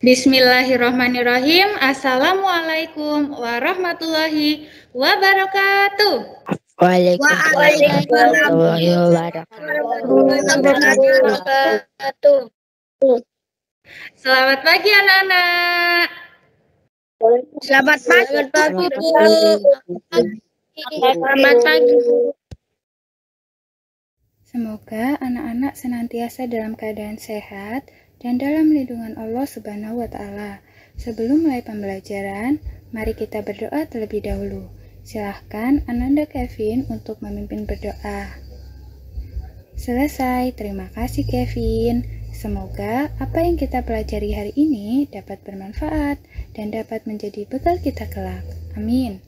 Bismillahirrahmanirrahim. Assalamualaikum warahmatullahi wabarakatuh. Waalaikumsalam warahmatullahi wabarakatuh. Selamat pagi anak-anak. Selamat pagi, Bu. Selamat pagi, Bu. Semoga anak-anak senantiasa dalam keadaan sehat dan dalam lindungan Allah Subhanahu wa Ta'ala. Sebelum mulai pembelajaran, mari kita berdoa terlebih dahulu. Silahkan Ananda Kevin untuk memimpin berdoa. Selesai, terima kasih Kevin. Semoga apa yang kita pelajari hari ini dapat bermanfaat dan dapat menjadi bekal kita kelak. Amin.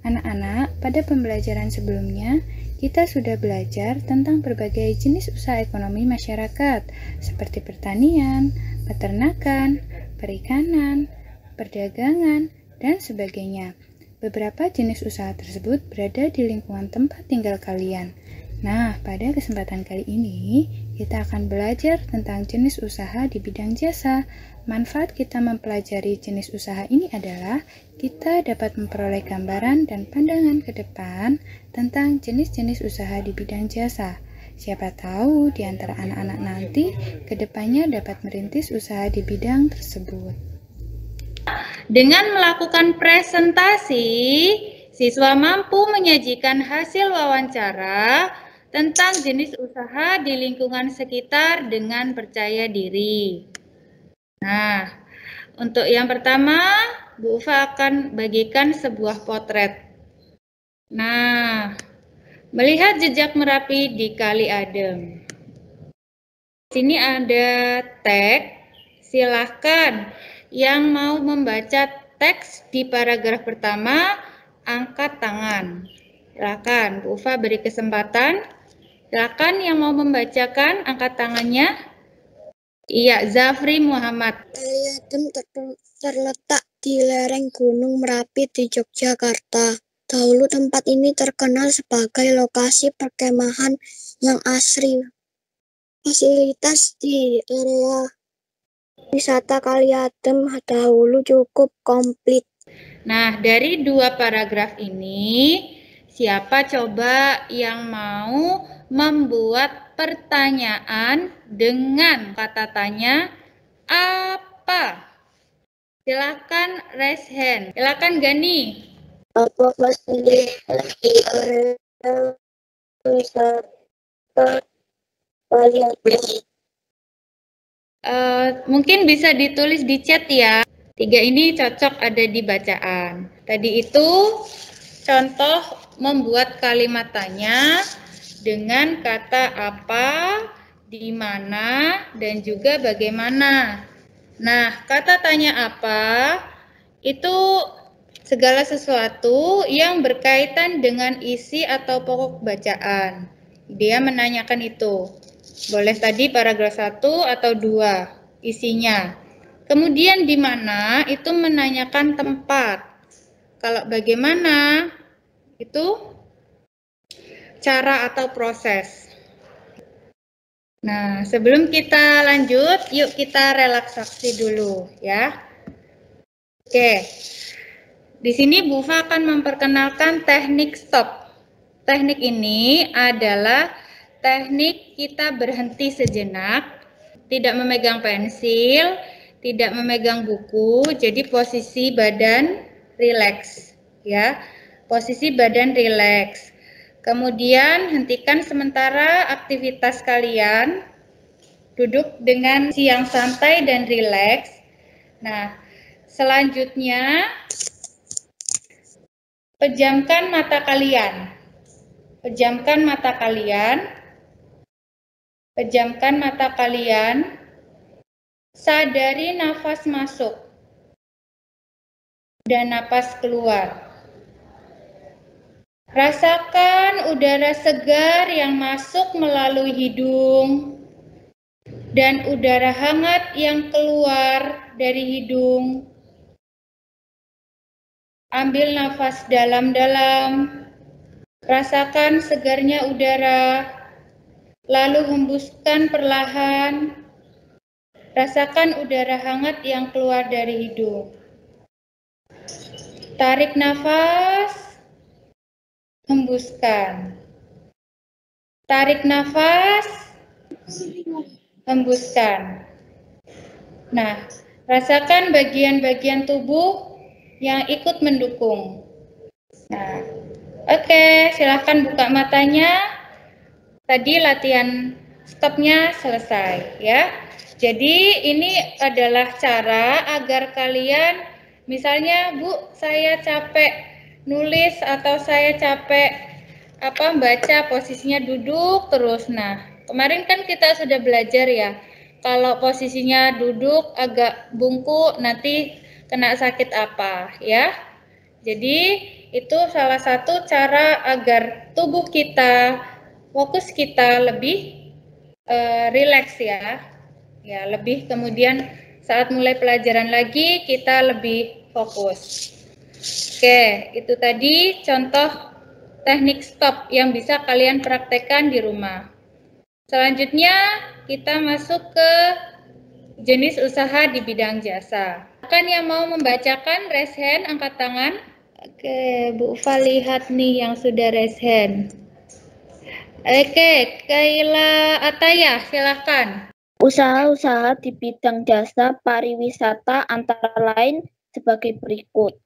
Anak-anak, pada pembelajaran sebelumnya, kita sudah belajar tentang berbagai jenis usaha ekonomi masyarakat, seperti pertanian, peternakan, perikanan, perdagangan, dan sebagainya. Beberapa jenis usaha tersebut berada di lingkungan tempat tinggal kalian. Nah, pada kesempatan kali ini, kita akan belajar tentang jenis usaha di bidang jasa. Manfaat kita mempelajari jenis usaha ini adalah kita dapat memperoleh gambaran dan pandangan ke depan tentang jenis-jenis usaha di bidang jasa. Siapa tahu di antara anak-anak nanti ke depannya dapat merintis usaha di bidang tersebut. Dengan melakukan presentasi, siswa mampu menyajikan hasil wawancara tentang jenis usaha di lingkungan sekitar dengan percaya diri. Nah, untuk yang pertama, Bu Ufa akan bagikan sebuah potret. Nah, melihat jejak Merapi di Kali Adem. Sini ada tag, silahkan yang mau membaca teks di paragraf pertama, angkat tangan. Silakan, Bu Ufa beri kesempatan. Silakan yang mau membacakan, angkat tangannya. Iya, Zafri Muhammad. Kali Adem terletak di lereng Gunung Merapi di Yogyakarta. Dahulu tempat ini terkenal sebagai lokasi perkemahan yang asri. Fasilitas di area wisata Kali Adem dahulu cukup komplit. Nah, dari dua paragraf ini, siapa coba yang mau membuat pertanyaan dengan kata tanya apa? Silakan raise hand. Silakan Gani. Apa fasilitas di area wisata Kali Adem? Mungkin bisa ditulis di chat ya. 3 ini cocok ada di bacaan. Tadi itu contoh membuat kalimat tanya dengan kata apa, di mana, dan juga bagaimana. Nah, kata tanya apa itu segala sesuatu yang berkaitan dengan isi atau pokok bacaan. Dia menanyakan itu. Boleh tadi paragraf 1 atau 2 isinya. Kemudian di mana itu menanyakan tempat. Kalau bagaimana itu cara atau proses. Nah, sebelum kita lanjut, yuk kita relaksasi dulu ya. Oke. Di sini Bu Fa akan memperkenalkan teknik stop. Teknik ini adalah teknik kita berhenti sejenak, tidak memegang pensil, tidak memegang buku, jadi posisi badan rileks ya. Posisi badan rileks. Kemudian hentikan sementara aktivitas kalian. Duduk dengan yang santai dan rileks. Nah, selanjutnya pejamkan mata kalian. Pejamkan mata kalian. Pejamkan mata kalian. Sadari nafas masuk dan nafas keluar. Rasakan udara segar yang masuk melalui hidung dan udara hangat yang keluar dari hidung. Ambil nafas dalam-dalam. Rasakan segarnya udara, lalu hembuskan perlahan. Rasakan udara hangat yang keluar dari hidung. Tarik nafas, hembuskan. Tarik nafas, hembuskan. Nah, rasakan bagian-bagian tubuh yang ikut mendukung. Nah, oke, silahkan buka matanya. Tadi latihan stopnya selesai ya. Jadi ini adalah cara agar kalian, misalnya Bu, saya capek nulis atau saya capek baca, posisinya duduk terus. Nah, kemarin kan kita sudah belajar ya, kalau posisinya duduk agak bungkuk nanti kena sakit apa ya. Jadi itu salah satu cara agar tubuh kita, fokus kita lebih rileks ya. Ya, lebih kemudian saat mulai pelajaran lagi kita lebih fokus. Oke, itu tadi contoh teknik stop yang bisa kalian praktekkan di rumah. Selanjutnya kita masuk ke jenis usaha di bidang jasa. Kan yang mau membacakan raise hand, angkat tangan. Oke, Bu Ufa lihat nih yang sudah raise hand. Oke, Kaila Ataya, silahkan. Usaha-usaha di bidang jasa pariwisata antara lain sebagai berikut.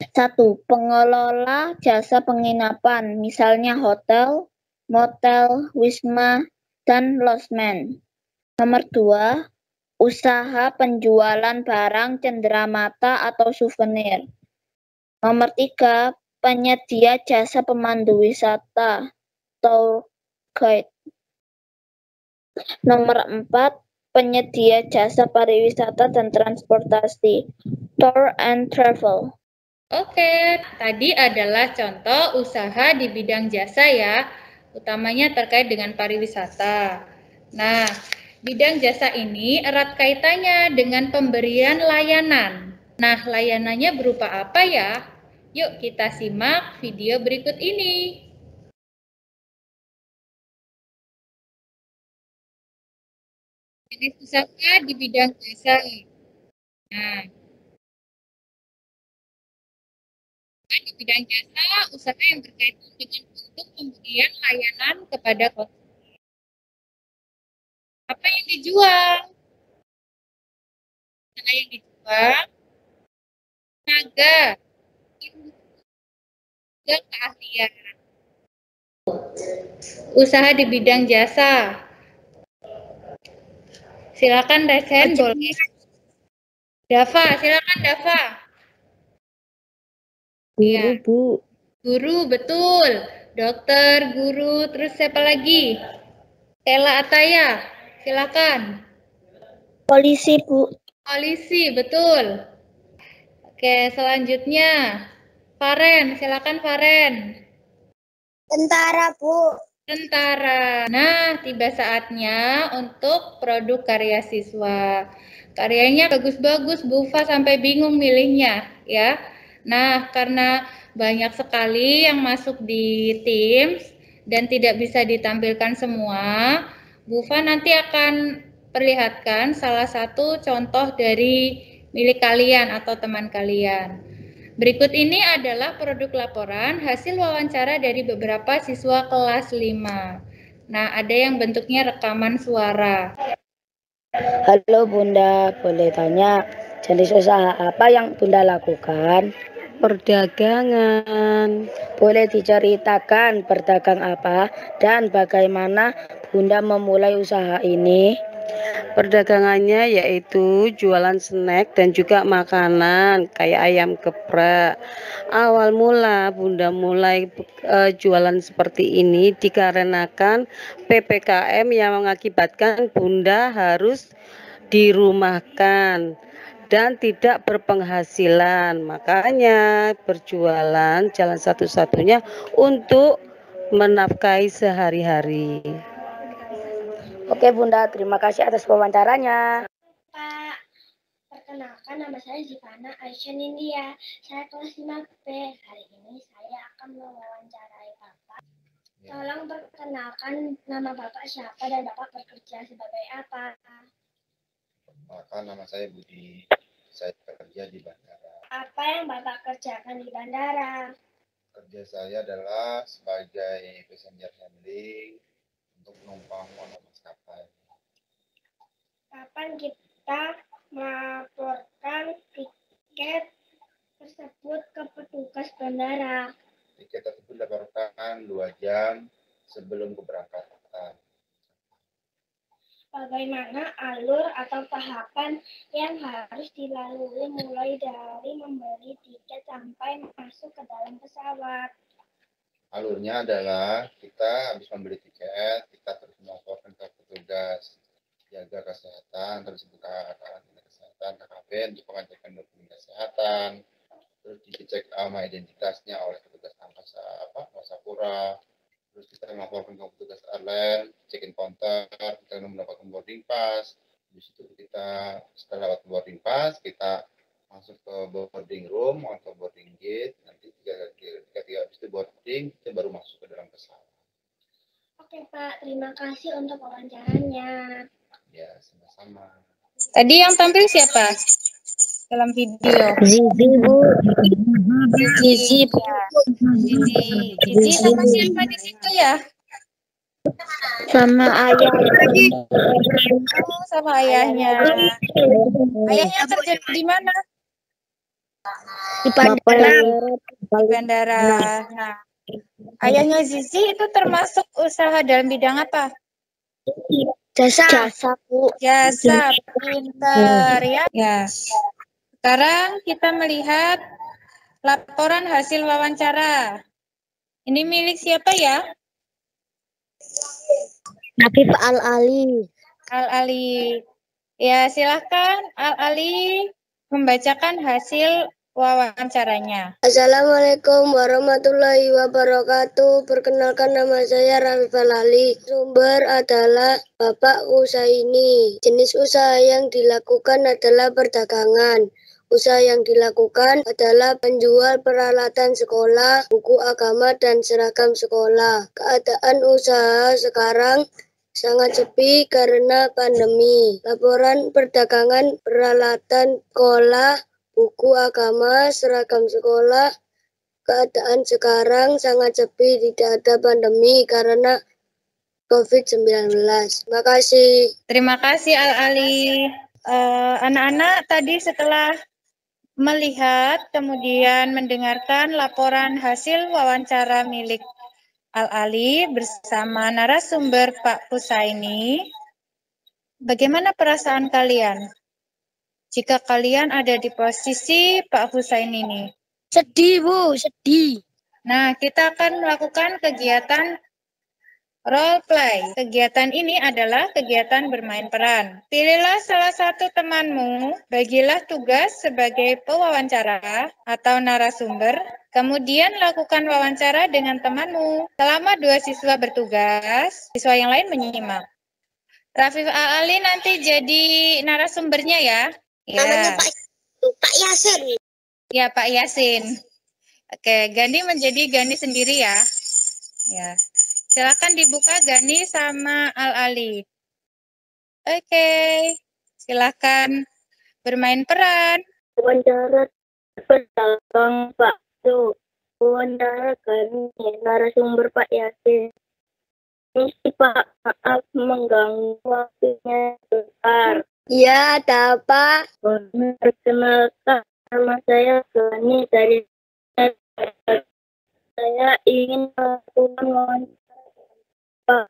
1. Pengelola jasa penginapan, misalnya hotel, motel, wisma, dan losmen. Nomor 2. Usaha penjualan barang cenderamata atau souvenir. Nomor 3. Penyedia jasa pemandu wisata, tour guide. Nomor 4. Penyedia jasa pariwisata dan transportasi, tour and travel. Oke, tadi adalah contoh usaha di bidang jasa ya, utamanya terkait dengan pariwisata. Nah, bidang jasa ini erat kaitannya dengan pemberian layanan. Nah, layanannya berupa apa ya? Yuk kita simak video berikut ini. Jenis usaha di bidang jasa. Nah, di bidang jasa, usaha yang berkaitan dengan bentuk pemberian layanan kepada konsumen. Apa yang dijual? Usaha yang dijual, tenaga, keahlian. Usaha di bidang jasa. Silakan Resen, boleh. Dava, silakan Dava. Guru, Ya. Bu. Guru, betul. Dokter, guru, terus siapa lagi? Kela Ataya, silakan. Polisi, Bu. Polisi, betul. Oke, selanjutnya. Faren, silakan Faren. Tentara, Bu. Tentara. Nah, tiba saatnya untuk produk karya siswa. Karyanya bagus-bagus, Bu Fa sampai bingung milihnya, ya. Nah, karena banyak sekali yang masuk di Teams dan tidak bisa ditampilkan semua, Bu Fa nanti akan perlihatkan salah satu contoh dari milik kalian atau teman kalian. Berikut ini adalah produk laporan hasil wawancara dari beberapa siswa kelas 5. Nah, ada yang bentuknya rekaman suara. Halo Bunda, boleh tanya jenis usaha apa yang Bunda lakukan? Perdagangan. Boleh diceritakan berdagang apa dan bagaimana Bunda memulai usaha ini? Perdagangannya yaitu jualan snack dan juga makanan kayak ayam geprek. Awal mula Bunda mulai jualan seperti ini dikarenakan PPKM yang mengakibatkan Bunda harus dirumahkan dan tidak berpenghasilan. Makanya berjualan jalan satu-satunya untuk menafkahi sehari-hari. Oke Bunda, terima kasih atas wawancaranya. Pak, perkenalkan nama saya Zivana Aisyah Nindya. Saya kelas 5B. Hari ini saya akan mewawancarai Bapak. Tolong perkenalkan nama Bapak siapa dan Bapak bekerja sebagai apa? Perkenalkan, nama saya Budi. Saya bekerja di bandara. Apa yang Bapak kerjakan di bandara? Kerja saya adalah sebagai passenger handling untuk penumpang maskapai. Kapan kita melaporkan tiket tersebut ke petugas bandara? Tiket tersebut dilaporkan 2 jam sebelum keberangkatan. Bagaimana alur atau tahapan yang harus dilalui mulai dari membeli tiket sampai masuk ke dalam pesawat? Alurnya adalah kita habis membeli tiket, kita terus melaporkan ke petugas jaga kesehatan, terus buka karantina kesehatan KKP untuk pengecekan dokumen kesehatan, terus dicek sama identitasnya oleh petugas angkasa Angkasa terus kita melaporkan ke petugas airline, check-in counter, kita mendapatkan boarding pass. Habis itu kita setelah dapat boarding pass, kita masuk ke boarding room atau boarding gate. Nanti ketika habis itu boarding, kita baru masuk ke dalam pesawat. Oke Pak, terima kasih untuk wawancaranya. Ya, sama-sama. Tadi yang tampil siapa dalam video? Zizi, Bu. Zizi, Bu. Zizi sama siapa di situ ya? Sama ayah. Oh, sama ayahnya. Ayahnya kerja di mana? Di bandara. Di bandara. Nah, ayahnya Zizi itu termasuk usaha dalam bidang apa? Jasa, Bu. Jasa, pintar ya. Ya. Sekarang kita melihat laporan hasil wawancara. Ini milik siapa ya? Habib Al-Ali. Al-Ali. Ya, silahkan Al-Ali membacakan hasil wawancaranya. Assalamualaikum warahmatullahi wabarakatuh. Perkenalkan, nama saya Habib Al-Ali. Sumber adalah Bapak Husaini. Jenis usaha yang dilakukan adalah perdagangan. Usaha yang dilakukan adalah penjual peralatan sekolah, buku agama, dan seragam sekolah. Keadaan usaha sekarang sangat sepi karena pandemi. Laporan perdagangan peralatan sekolah, buku agama, seragam sekolah. Keadaan sekarang sangat sepi, tidak ada pandemi karena COVID-19. Terima kasih. Terima kasih Al-Ali. Anak-anak tadi setelah melihat kemudian mendengarkan laporan hasil wawancara milik Al-Ali bersama narasumber Pak Husaini, bagaimana perasaan kalian jika kalian ada di posisi Pak Husaini ini? Sedih, Bu, sedih. Nah, kita akan melakukan kegiatan role play. Kegiatan ini adalah kegiatan bermain peran. Pilihlah salah satu temanmu, bagilah tugas sebagai pewawancara atau narasumber, kemudian lakukan wawancara dengan temanmu. Selama 2 siswa bertugas, siswa yang lain menyimak. Rafif Ali nanti jadi narasumbernya ya. Namanya Pak Yasin. Ya, Pak Yasin. Oke, Gani menjadi Gani sendiri ya. Ya. Silakan dibuka Gani sama Al-Ali. Oke, silakan bermain peran. Wawancara pedagang bakso. Wawancara Gani, narasumber Pak Yasin. Misi Pak, maaf mengganggu waktunya sebentar. Iya, ada apa? Perkenalkan, nama saya Gani dari saya ingin melakukan wawancara.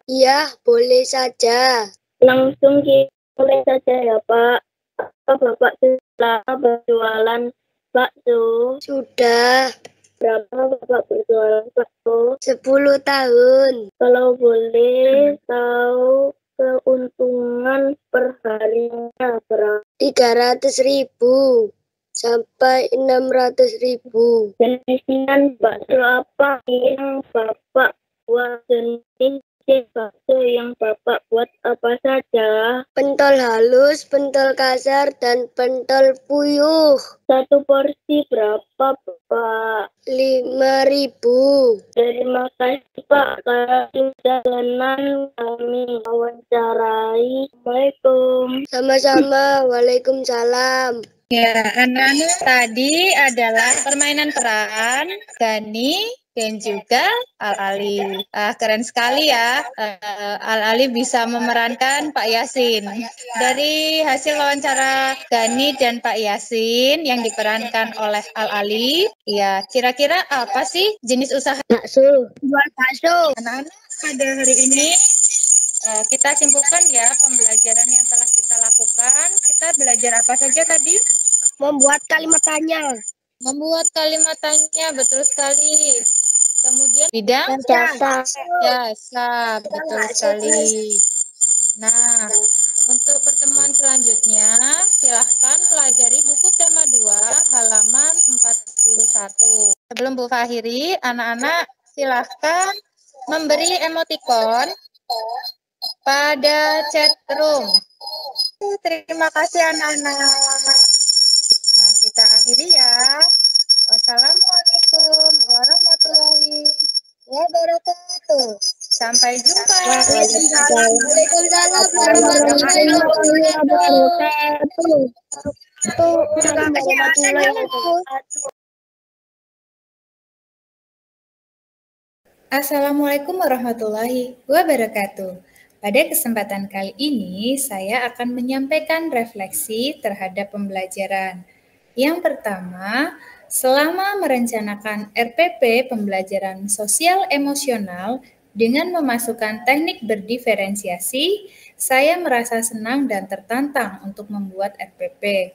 Iya, boleh saja. Langsung boleh saja ya, Pak. Apa Bapak sudah berjualan bakso? Sudah. Berapa Bapak berjualan bakso? 10 tahun. Kalau boleh tahu keuntungan per harinya berapa? 300.000 sampai 600.000. Jenisnya bakso apa yang Bapak buat? Jenis Bakso yang Bapak buat apa saja? Pentol halus, pentol kasar, dan pentol puyuh. Satu porsi berapa, Pak? 5.000. Terima kasih, Pak. Karena sudah kenal kami wawancarai. Assalamualaikum. Sama-sama. Waalaikumsalam. Ya, anak-anak tadi adalah permainan peran Gani dan juga Al-Ali. Keren sekali ya, Al-Ali bisa memerankan Pak Yasin. Dari hasil wawancara Gani dan Pak Yasin yang diperankan oleh Al-Ali, ya kira-kira apa sih jenis usaha Bakso. Jual bakso. anak-anak pada hari ini? Kita simpulkan ya pembelajaran yang telah kita lakukan. Kita belajar apa saja tadi? Membuat kalimat tanya. Membuat kalimat tanya, betul sekali. Kemudian bidang jasa, betul sekali. Nah, untuk pertemuan selanjutnya, silahkan pelajari buku tema 2, halaman 41. Sebelum Bu Fahiri, anak-anak silahkan memberi emoticon pada chat room. Terima kasih anak-anak. Nah, kita akhiri ya. Wassalamualaikum warahmatullahi wabarakatuh. Sampai jumpa. Waalaikumsalam warahmatullahi wabarakatuh. Assalamualaikum warahmatullahi wabarakatuh. Pada kesempatan kali ini, saya akan menyampaikan refleksi terhadap pembelajaran. Yang pertama, selama merencanakan RPP pembelajaran sosial emosional dengan memasukkan teknik berdiferensiasi, saya merasa senang dan tertantang untuk membuat RPP.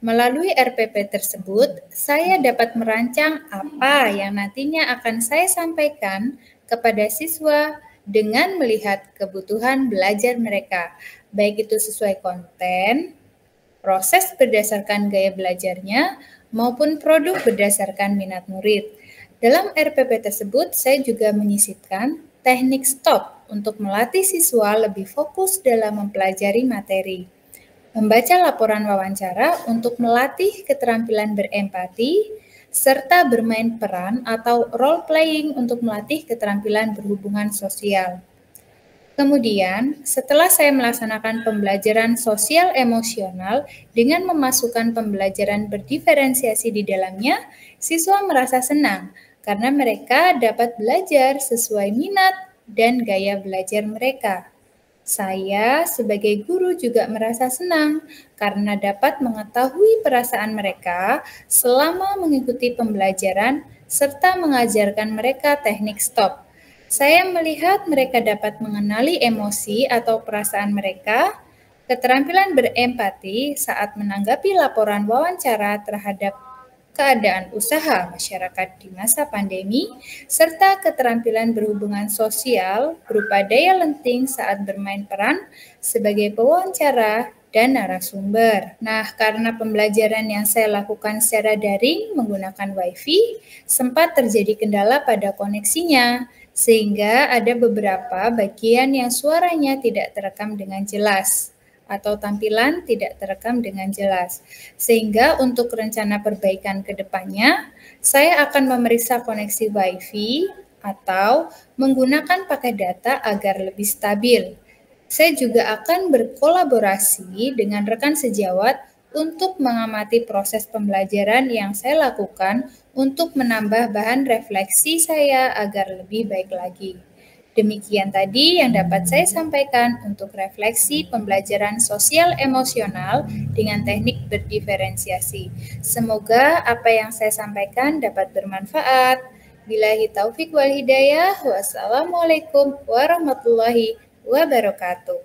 Melalui RPP tersebut, saya dapat merancang apa yang nantinya akan saya sampaikan kepada siswa dengan melihat kebutuhan belajar mereka, baik itu sesuai konten, proses berdasarkan gaya belajarnya, maupun produk berdasarkan minat murid. Dalam RPP tersebut, saya juga menyisipkan teknik stop untuk melatih siswa lebih fokus dalam mempelajari materi. Membaca laporan wawancara untuk melatih keterampilan berempati, serta bermain peran atau role playing untuk melatih keterampilan berhubungan sosial. Kemudian, setelah saya melaksanakan pembelajaran sosial emosional dengan memasukkan pembelajaran berdiferensiasi di dalamnya, siswa merasa senang karena mereka dapat belajar sesuai minat dan gaya belajar mereka. Saya sebagai guru juga merasa senang karena dapat mengetahui perasaan mereka selama mengikuti pembelajaran serta mengajarkan mereka teknik stop. Saya melihat mereka dapat mengenali emosi atau perasaan mereka, keterampilan berempati saat menanggapi laporan wawancara terhadap keadaan usaha masyarakat di masa pandemi, serta keterampilan berhubungan sosial berupa daya lenting saat bermain peran sebagai pewawancara dan narasumber. Nah, karena pembelajaran yang saya lakukan secara daring menggunakan WiFi, sempat terjadi kendala pada koneksinya, sehingga ada beberapa bagian yang suaranya tidak terekam dengan jelas atau tampilan tidak terekam dengan jelas. Sehingga untuk rencana perbaikan ke depannya, saya akan memeriksa koneksi WiFi atau menggunakan paket data agar lebih stabil. Saya juga akan berkolaborasi dengan rekan sejawat untuk mengamati proses pembelajaran yang saya lakukan untuk menambah bahan refleksi saya agar lebih baik lagi. Demikian tadi yang dapat saya sampaikan untuk refleksi pembelajaran sosial emosional dengan teknik berdiferensiasi. Semoga apa yang saya sampaikan dapat bermanfaat. Billahi taufik wal hidayah. Wassalamualaikum warahmatullahi wabarakatuh.